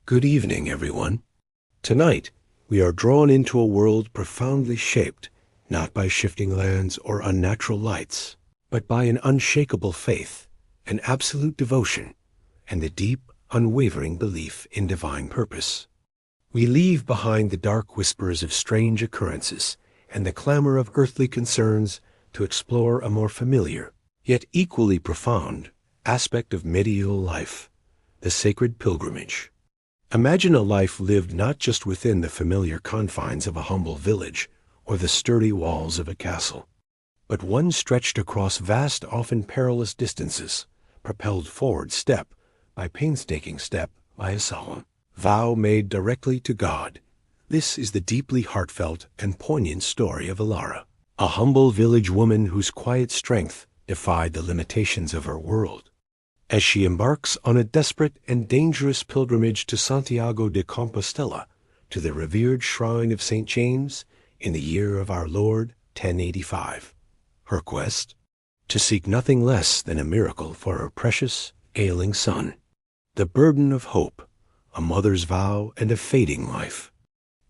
Good evening, everyone. Tonight, we are drawn into a world profoundly shaped, not by shifting lands or unnatural lights, but by an unshakable faith, an absolute devotion, and the deep, unwavering belief in divine purpose. We leave behind the dark whispers of strange occurrences and the clamor of earthly concerns to explore a more familiar, yet equally profound, aspect of medieval life, the sacred pilgrimage. Imagine a life lived not just within the familiar confines of a humble village or the sturdy walls of a castle, but one stretched across vast, often perilous distances, propelled forward step by painstaking step by a solemn vow made directly to God. This is the deeply heartfelt and poignant story of Elara, a humble village woman whose quiet strength defied the limitations of her world. As she embarks on a desperate and dangerous pilgrimage to Santiago de Compostela, to the revered shrine of St. James, in the year of our Lord 1085. Her quest? To seek nothing less than a miracle for her precious, ailing son. The burden of hope, a mother's vow, and a fading life.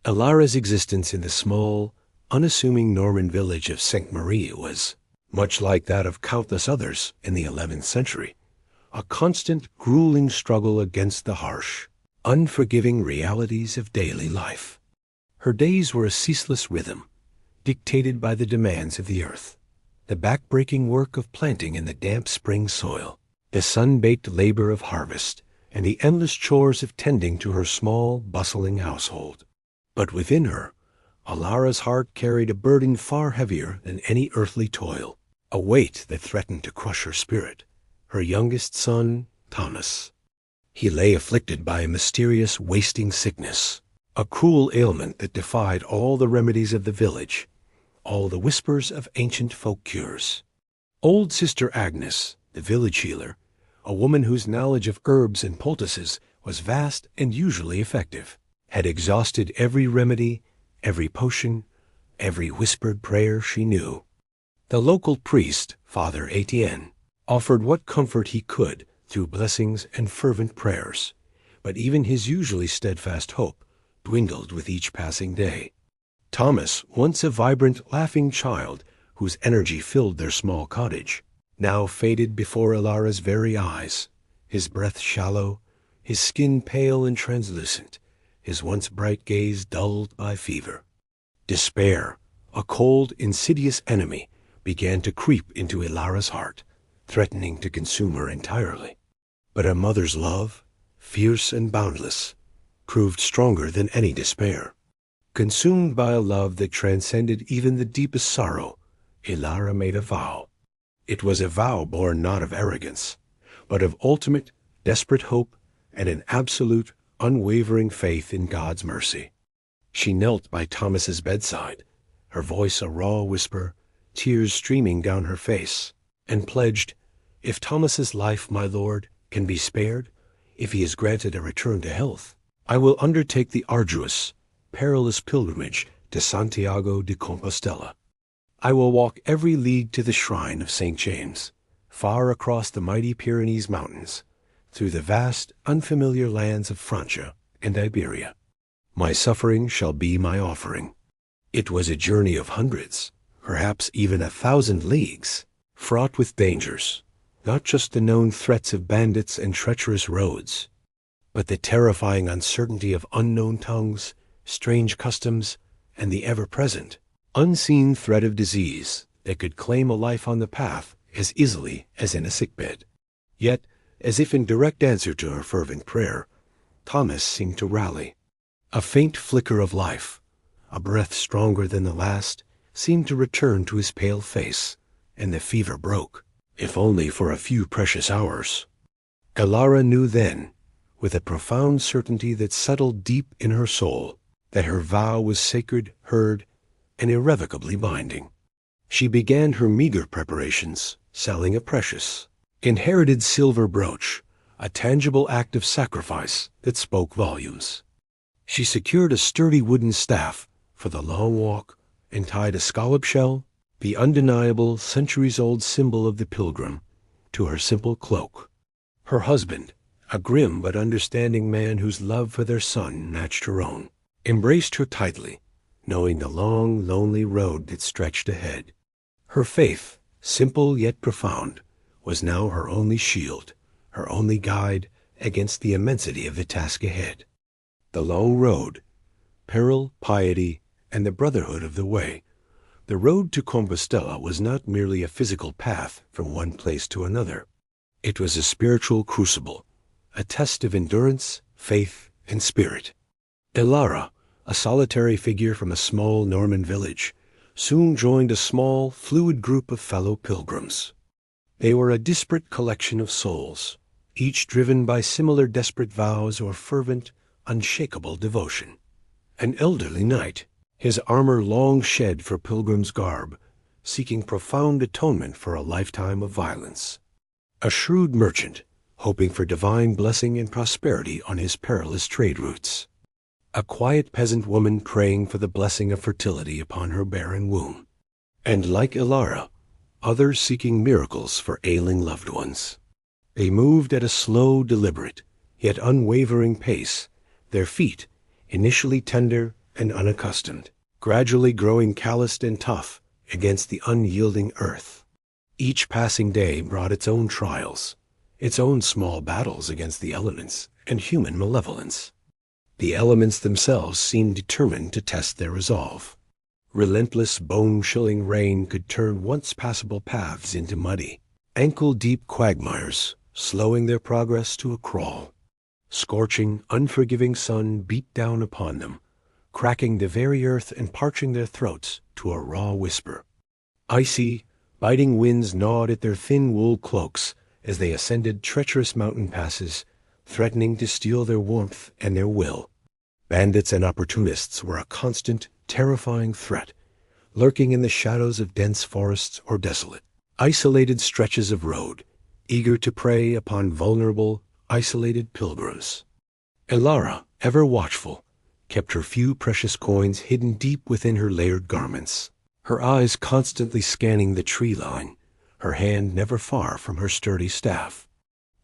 Elara's existence in the small, unassuming Norman village of Sainte-Marie was, much like that of countless others in the 11th century, a constant, grueling struggle against the harsh, unforgiving realities of daily life. Her days were a ceaseless rhythm, dictated by the demands of the earth, the back-breaking work of planting in the damp spring soil, the sun-baked labor of harvest, and the endless chores of tending to her small, bustling household. But within her, Elara's heart carried a burden far heavier than any earthly toil, a weight that threatened to crush her spirit. Her youngest son, Thomas. He lay afflicted by a mysterious wasting sickness, a cruel ailment that defied all the remedies of the village, all the whispers of ancient folk cures. Old Sister Agnes, the village healer, a woman whose knowledge of herbs and poultices was vast and usually effective, had exhausted every remedy, every potion, every whispered prayer she knew. The local priest, Father Etienne, offered what comfort he could through blessings and fervent prayers, but even his usually steadfast hope dwindled with each passing day. Thomas, once a vibrant, laughing child whose energy filled their small cottage, now faded before Elara's very eyes, his breath shallow, his skin pale and translucent, his once bright gaze dulled by fever. Despair, a cold, insidious enemy, began to creep into Elara's heart, threatening to consume her entirely. But a mother's love, fierce and boundless, proved stronger than any despair. Consumed by a love that transcended even the deepest sorrow, Elara made a vow. It was a vow born not of arrogance, but of ultimate, desperate hope and an absolute, unwavering faith in God's mercy. She knelt by Thomas's bedside, her voice a raw whisper, tears streaming down her face, and pledged, "If Thomas's life, my lord, can be spared, if he is granted a return to health, I will undertake the arduous, perilous pilgrimage to Santiago de Compostela. I will walk every league to the shrine of St. James, far across the mighty Pyrenees mountains, through the vast, unfamiliar lands of Francia and Iberia. My suffering shall be my offering." It was a journey of hundreds, perhaps even 1,000 leagues, fraught with dangers, not just the known threats of bandits and treacherous roads, but the terrifying uncertainty of unknown tongues, strange customs, and the ever-present, unseen threat of disease that could claim a life on the path as easily as in a sickbed. Yet, as if in direct answer to her fervent prayer, Thomas seemed to rally. A faint flicker of life, a breath stronger than the last, seemed to return to his pale face, and the fever broke, if only for a few precious hours. Elara knew then, with a profound certainty that settled deep in her soul, that her vow was sacred, heard, and irrevocably binding. She began her meager preparations, selling a precious, inherited silver brooch, a tangible act of sacrifice that spoke volumes. She secured a sturdy wooden staff for the long walk and tied a scallop shell, the undeniable centuries-old symbol of the pilgrim, to her simple cloak. Her husband, a grim but understanding man whose love for their son matched her own, embraced her tightly, knowing the long, lonely road that stretched ahead. Her faith, simple yet profound, was now her only shield, her only guide against the immensity of the task ahead. The long road, peril, piety, and the brotherhood of the way. The road to Compostela was not merely a physical path from one place to another. It was a spiritual crucible, a test of endurance, faith, and spirit. Elara, a solitary figure from a small Norman village, soon joined a small, fluid group of fellow pilgrims. They were a disparate collection of souls, each driven by similar desperate vows or fervent, unshakable devotion. An elderly knight, his armor long shed for pilgrim's garb, seeking profound atonement for a lifetime of violence. A shrewd merchant, hoping for divine blessing and prosperity on his perilous trade routes. A quiet peasant woman praying for the blessing of fertility upon her barren womb. And like Elara, others seeking miracles for ailing loved ones. They moved at a slow, deliberate, yet unwavering pace, their feet, initially tender and unaccustomed, gradually growing calloused and tough against the unyielding earth. Each passing day brought its own trials, its own small battles against the elements and human malevolence. The elements themselves seemed determined to test their resolve. Relentless, bone-chilling rain could turn once passable paths into muddy, ankle-deep quagmires, slowing their progress to a crawl. Scorching, unforgiving sun beat down upon them, cracking the very earth and parching their throats to a raw whisper. Icy, biting winds gnawed at their thin wool cloaks as they ascended treacherous mountain passes, threatening to steal their warmth and their will. Bandits and opportunists were a constant, terrifying threat, lurking in the shadows of dense forests or desolate, isolated stretches of road, eager to prey upon vulnerable, isolated pilgrims. Elara, ever watchful, kept her few precious coins hidden deep within her layered garments, her eyes constantly scanning the tree line, her hand never far from her sturdy staff.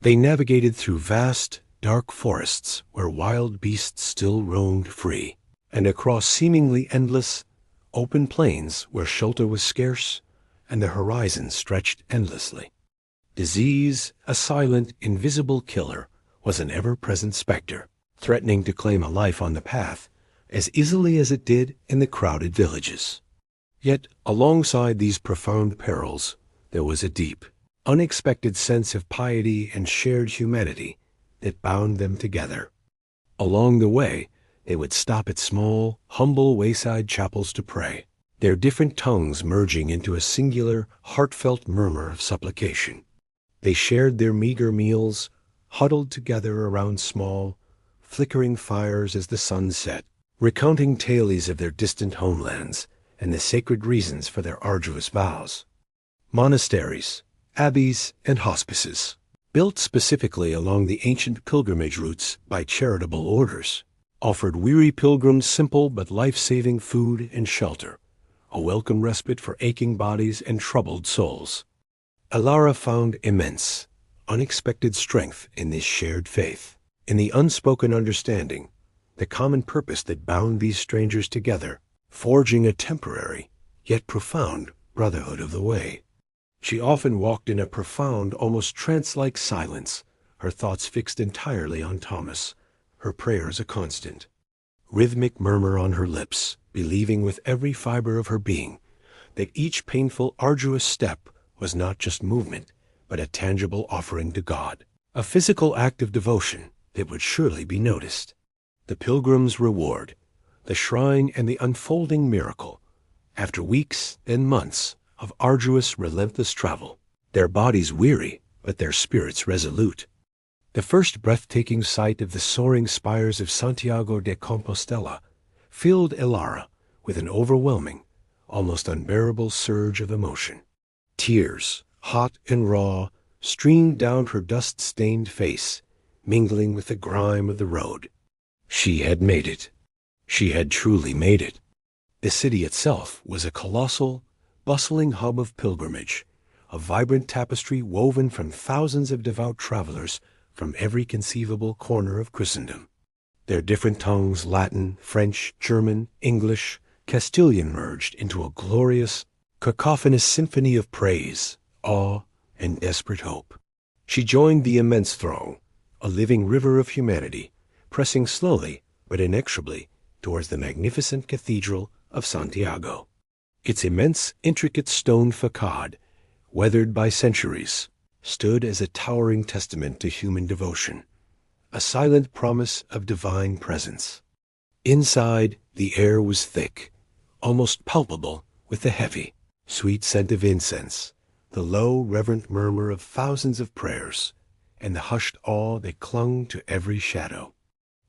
They navigated through vast, dark forests where wild beasts still roamed free, and across seemingly endless, open plains where shelter was scarce and the horizon stretched endlessly. Disease, a silent, invisible killer, was an ever-present specter, threatening to claim a life on the path as easily as it did in the crowded villages. Yet, alongside these profound perils, there was a deep, unexpected sense of piety and shared humanity that bound them together. Along the way, they would stop at small, humble wayside chapels to pray, their different tongues merging into a singular, heartfelt murmur of supplication. They shared their meager meals, huddled together around small, flickering fires as the sun set, recounting tales of their distant homelands and the sacred reasons for their arduous vows. Monasteries, abbeys, and hospices, built specifically along the ancient pilgrimage routes by charitable orders, offered weary pilgrims simple but life-saving food and shelter, a welcome respite for aching bodies and troubled souls. Elara found immense, unexpected strength in this shared faith, in the unspoken understanding, the common purpose that bound these strangers together, forging a temporary, yet profound, brotherhood of the way. She often walked in a profound, almost trance-like silence, her thoughts fixed entirely on Thomas, her prayers a constant. Rhythmic murmur on her lips, believing with every fiber of her being that each painful, arduous step was not just movement, but a tangible offering to God, a physical act of devotion that would surely be noticed. The pilgrim's reward, the shrine and the unfolding miracle, after weeks and months of arduous, relentless travel, their bodies weary, but their spirits resolute. The first breathtaking sight of the soaring spires of Santiago de Compostela filled Elara with an overwhelming, almost unbearable surge of emotion. Tears, hot and raw, streamed down her dust-stained face, mingling with the grime of the road. She had made it. She had truly made it. The city itself was a colossal, bustling hub of pilgrimage, a vibrant tapestry woven from thousands of devout travelers from every conceivable corner of Christendom. Their different tongues, Latin, French, German, English, Castilian, merged into a glorious, cacophonous symphony of praise, awe, and desperate hope. She joined the immense throng, a living river of humanity, pressing slowly but inexorably towards the magnificent Cathedral of Santiago. Its immense, intricate stone facade, weathered by centuries, stood as a towering testament to human devotion, a silent promise of divine presence. Inside, the air was thick, almost palpable with the heavy, sweet scent of incense, the low, reverent murmur of thousands of prayers, and the hushed awe that clung to every shadow.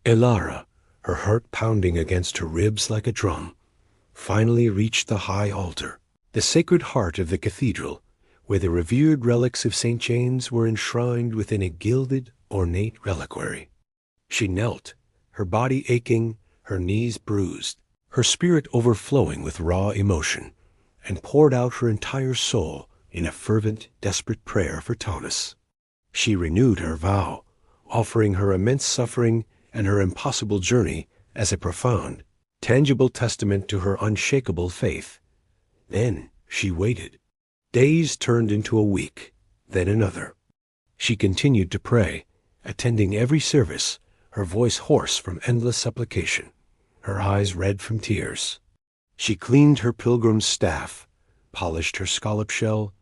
Elara, her heart pounding against her ribs like a drum, finally reached the high altar, the sacred heart of the cathedral, where the revered relics of St. James were enshrined within a gilded, ornate reliquary. She knelt, her body aching, her knees bruised, her spirit overflowing with raw emotion, and poured out her entire soul in a fervent, desperate prayer for Thomas. She renewed her vow, offering her immense suffering and her impossible journey as a profound, tangible testament to her unshakable faith. Then she waited. Days turned into a week, then another. She continued to pray, attending every service, her voice hoarse from endless supplication, her eyes red from tears. She cleaned her pilgrim's staff, polished her scallop shell,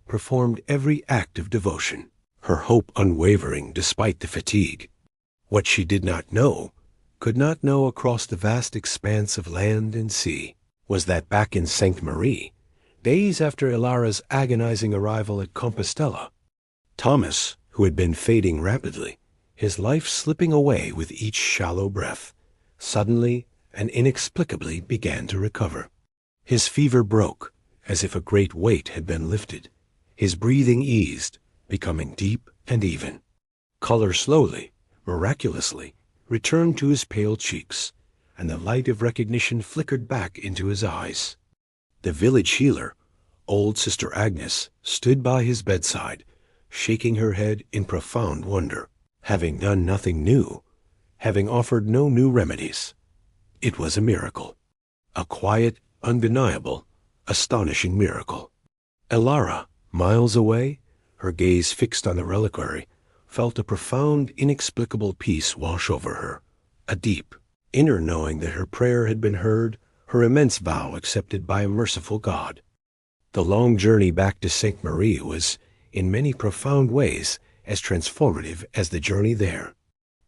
performed every act of devotion, her hope unwavering despite the fatigue. What she did not know, could not know across the vast expanse of land and sea, was that back in Sainte-Marie, days after Elara's agonizing arrival at Compostela, Thomas, who had been fading rapidly, his life slipping away with each shallow breath, suddenly and inexplicably began to recover. His fever broke, as if a great weight had been lifted. His breathing eased, becoming deep and even. Color slowly, miraculously, returned to his pale cheeks, and the light of recognition flickered back into his eyes. The village healer, old Sister Agnes, stood by his bedside, shaking her head in profound wonder, having done nothing new, having offered no new remedies. It was a miracle, a quiet, undeniable, astonishing miracle. Elara, miles away, her gaze fixed on the reliquary, felt a profound, inexplicable peace wash over her, a deep, inner knowing that her prayer had been heard, her immense vow accepted by a merciful God. The long journey back to Sainte-Marie was, in many profound ways, as transformative as the journey there.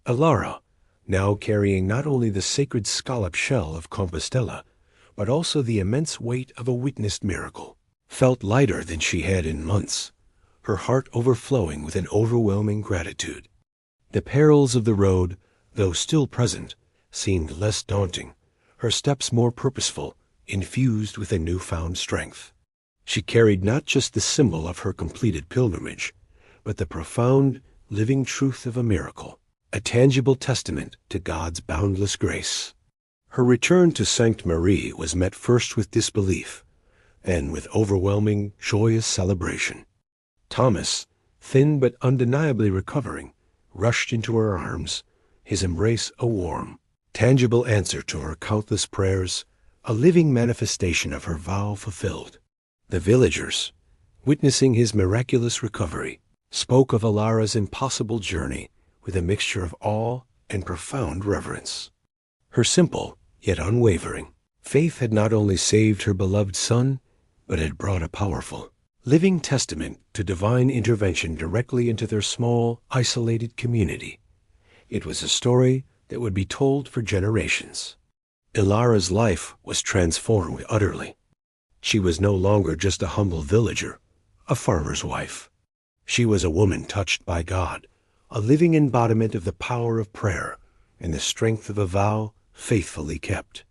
Elara, now carrying not only the sacred scallop shell of Compostela, but also the immense weight of a witnessed miracle, felt lighter than she had in months, her heart overflowing with an overwhelming gratitude. The perils of the road, though still present, seemed less daunting, her steps more purposeful, infused with a newfound strength. She carried not just the symbol of her completed pilgrimage, but the profound, living truth of a miracle, a tangible testament to God's boundless grace. Her return to Sainte-Marie was met first with disbelief, then with overwhelming, joyous celebration. Thomas, thin but undeniably recovering, rushed into her arms, his embrace a warm, tangible answer to her countless prayers, a living manifestation of her vow fulfilled. The villagers, witnessing his miraculous recovery, spoke of Elara's impossible journey with a mixture of awe and profound reverence. Her simple, yet unwavering, faith had not only saved her beloved son, but had brought a powerful, living testament to divine intervention directly into their small, isolated community. It was a story that would be told for generations. Elara's life was transformed utterly. She was no longer just a humble villager, a farmer's wife. She was a woman touched by God, a living embodiment of the power of prayer and the strength of a vow faithfully kept.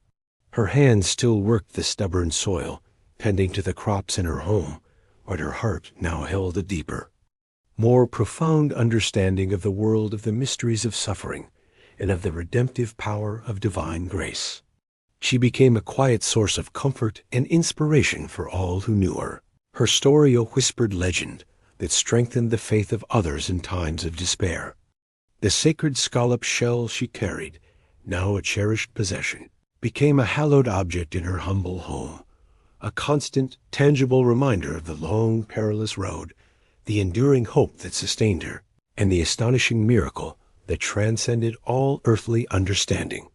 Her hands still worked the stubborn soil, tending to the crops in her home, but her heart now held a deeper, more profound understanding of the world of the mysteries of suffering and of the redemptive power of divine grace. She became a quiet source of comfort and inspiration for all who knew her. Her story a whispered legend that strengthened the faith of others in times of despair. The sacred scallop shell she carried, now a cherished possession, became a hallowed object in her humble home, a constant, tangible reminder of the long, perilous road, the enduring hope that sustained her, and the astonishing miracle that transcended all earthly understanding.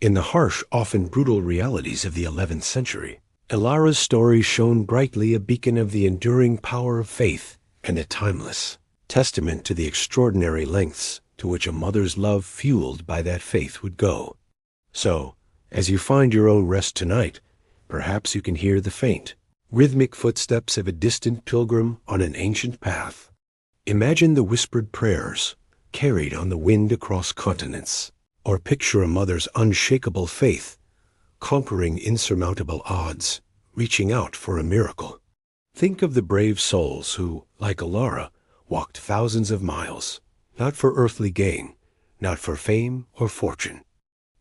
In the harsh, often brutal realities of the 11th century, Elara's story shone brightly a beacon of the enduring power of faith and a timeless testament to the extraordinary lengths to which a mother's love fueled by that faith would go. So, as you find your own rest tonight, perhaps you can hear the faint, rhythmic footsteps of a distant pilgrim on an ancient path. Imagine the whispered prayers carried on the wind across continents, or picture a mother's unshakable faith, conquering insurmountable odds, reaching out for a miracle. Think of the brave souls who, like Elara, walked thousands of miles, not for earthly gain, not for fame or fortune,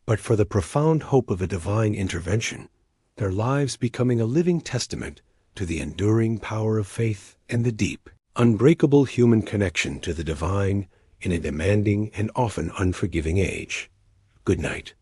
but for the profound hope of a divine intervention, their lives becoming a living testament to the enduring power of faith and the deep, unbreakable human connection to the divine in a demanding and often unforgiving age. Good night.